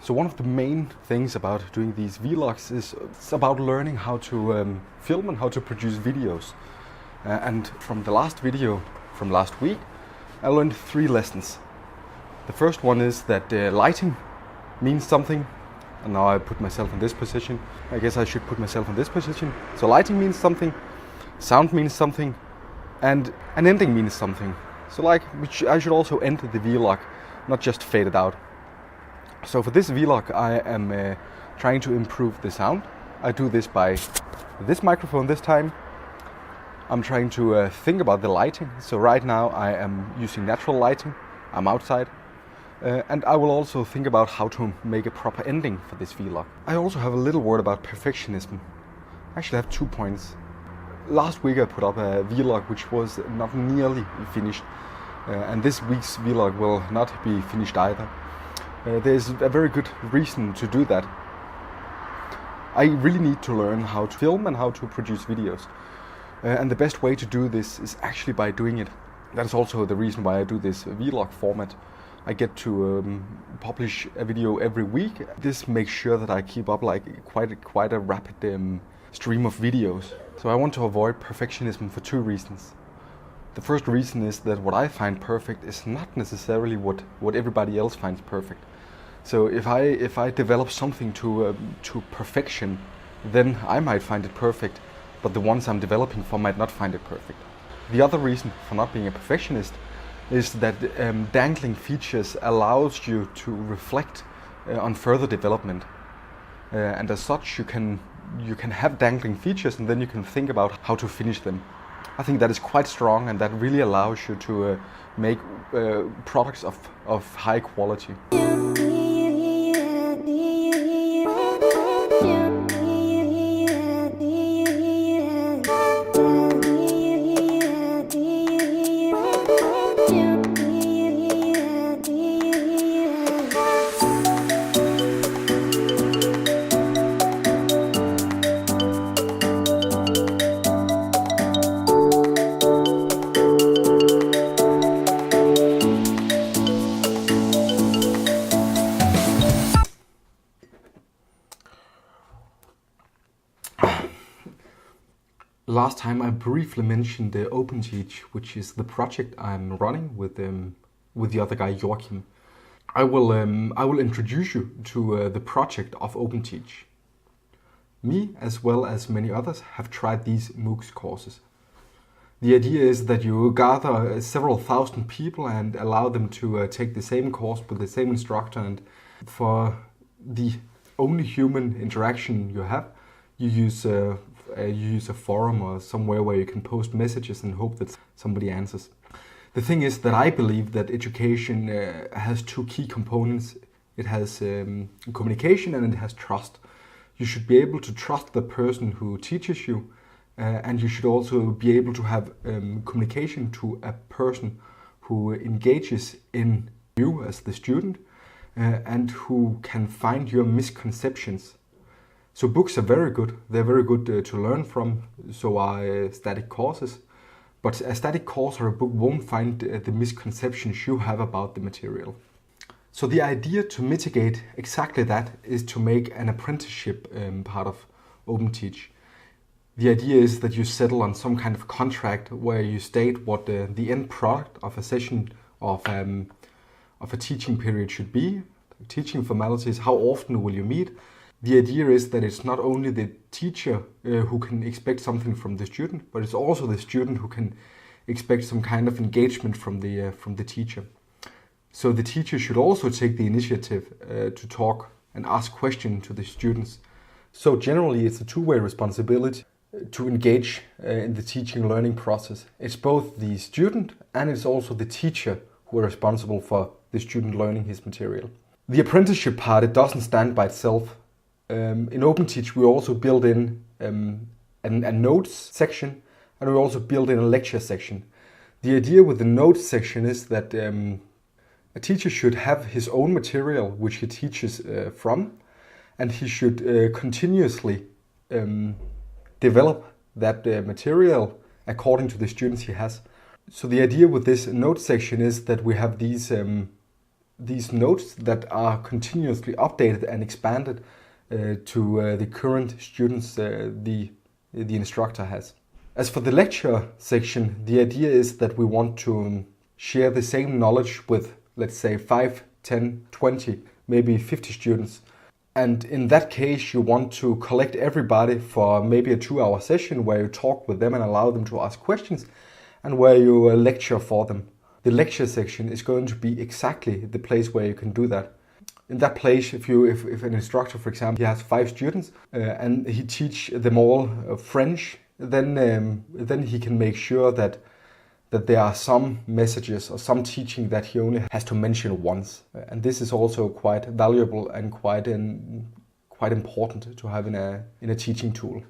So one of the main things about doing these vlogs is it's about learning how to film and how to produce videos. And from the last video from last week, I learned 3 lessons. The first one is that lighting means something. And now I put myself in this position. I guess I should put myself in this position. So lighting means something, sound means something, and an ending means something. So I should also end the vlog, not just fade it out. So for this vlog I am trying to improve the sound. I do this by this microphone this time. I'm trying to think about the lighting. So right now I am using natural lighting. I'm outside. And I will also think about how to make a proper ending for this vlog. I also have a little word about perfectionism. I actually have 2 points. Last week I put up a vlog which was not nearly finished. And this week's vlog will not be finished either. There's a very good reason to do that. I really need to learn how to film and how to produce videos. And the best way to do this is actually by doing it. That is also the reason why I do this vlog format. I get to publish a video every week. This makes sure that I keep up quite a rapid stream of videos. So I want to avoid perfectionism for 2 reasons. The first reason is that what I find perfect is not necessarily what everybody else finds perfect. So if I develop something to perfection, then I might find it perfect, but the ones I'm developing for might not find it perfect. The other reason for not being a perfectionist is that dangling features allows you to reflect on further development, and as such you can have dangling features and then you can think about how to finish them. I think that is quite strong, and that really allows you to make products of high quality. Last time I briefly mentioned the OpenTeach, which is the project I'm running with the other guy Joachim. I will introduce you to the project of OpenTeach. Me, as well as many others, have tried these MOOCs courses. The idea is that you gather several thousand people and allow them to take the same course with the same instructor, and for the only human interaction you have, you use a forum or somewhere where you can post messages and hope that somebody answers. The thing is that I believe that education has 2 key components. It has communication and it has trust. You should be able to trust the person who teaches you, and you should also be able to have communication to a person who engages in you as the student and who can find your misconceptions. So books are very good. They're very good to learn from. So are static courses. But a static course or a book won't find the misconceptions you have about the material. So the idea to mitigate exactly that is to make an apprenticeship part of OpenTeach. The idea is that you settle on some kind of contract where you state what the end product of a session of a teaching period should be, teaching formalities, how often will you meet. The idea is that it's not only the teacher who can expect something from the student, but it's also the student who can expect some kind of engagement from the teacher. So the teacher should also take the initiative to talk and ask questions to the students. So generally it's a 2-way responsibility to engage in the teaching and learning process. It's both the student and it's also the teacher who are responsible for the student learning his material. The apprenticeship part, it doesn't stand by itself. In OpenTeach we also build in a notes section, and we also build in a lecture section. The idea with the notes section is that a teacher should have his own material which he teaches from, and he should continuously develop that material according to the students he has. So the idea with this notes section is that we have these these notes that are continuously updated and expanded to the current students the instructor has. As for the lecture section, the idea is that we want to share the same knowledge with, let's say, 5, 10, 20, maybe 50 students. And in that case, you want to collect everybody for maybe a 2-hour session where you talk with them and allow them to ask questions, and where you lecture for them. The lecture section is going to be exactly the place where you can do that. In that place, if an instructor, for example, he has 5 students and he teach them all French, then he can make sure that there are some messages or some teaching that he only has to mention once. And this is also quite valuable and quite important to have in a teaching tool.